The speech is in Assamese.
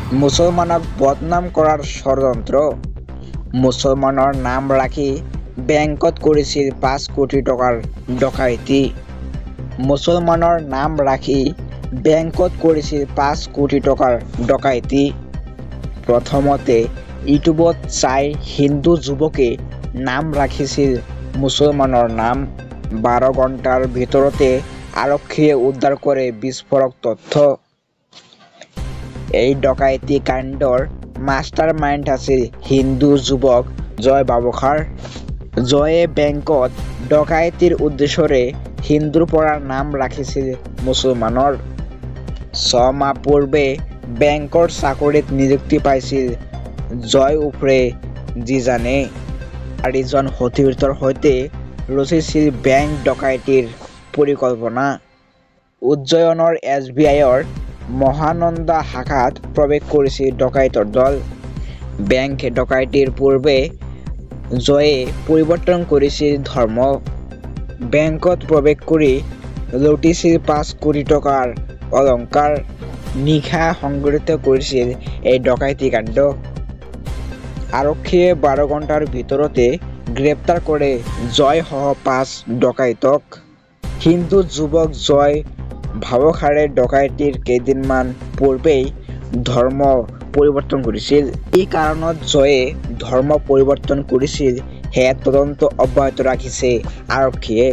মুছলমানক বদনাম কৰাৰ ষড়যন্ত্ৰ। মুছলমানৰ নাম ৰাখি বেংকত কৰিছিল 5 কোটি টকাৰ ডকাইতি। মুছলমানৰ নাম ৰাখি বেংকত কৰিছিল 5 কোটি টকাৰ ডকাইতি। প্ৰথমতে ইউটিউবত চাই হিন্দু যুৱকে নাম ৰাখিছিল মুছলমানৰ নাম। 12 ঘণ্টাৰ ভিতৰতে আৰক্ষীয়ে উদ্ধাৰ কৰে বিস্ফোৰক তথ্য। এই ডকাইতি কাণ্ডৰ মাষ্টাৰ মাইণ্ড আছিল হিন্দু যুৱক জয় বাবুখাৰ। জয়ে বেংকত ডকাইতিৰ উদ্দেশ্যৰে হিন্দুৰ পৰা নাম ৰাখিছিল মুছলমানৰ। 6 মাহ পূৰ্বে বেংকৰ চাকৰিত নিযুক্তি পাইছিল জয় উৰ্ফে জিজানে। 4জন সতীৰ্থৰ সৈতে ৰচিছিল বেংক ডকাইতিৰ পৰিকল্পনা। উজ্জয়নৰ SBIৰ মহানন্দা শাখাত প্ৰৱেশ কৰিছিল ডকাইতৰ দল। বেংক ডকাইতিৰ পূৰ্বে জয়ে পৰিৱৰ্তন কৰিছিল ধৰ্ম। বেংকত প্ৰৱেশ কৰি লুটিছিল 5 কোটি টকাৰ অলংকাৰ। নিশা সংঘটিত কৰিছিল এই ডকাইতি কাণ্ড। আৰক্ষীয়ে 12 ঘণ্টাৰ ভিতৰতে গ্ৰেপ্তাৰ কৰে জয়সহ 5 ডকাইতক। হিন্দু যুৱক জয় বাবুখাৰে ডকাইতিৰ কেইদিনমান পূৰ্বেই ধৰ্ম পৰিৱৰ্তন কৰিছিল। কি কাৰণত জয়ে ধৰ্ম পৰিৱৰ্তন কৰিছিল সেয়া তদন্ত অব্যাহত ৰাখিছে আৰক্ষীয়ে।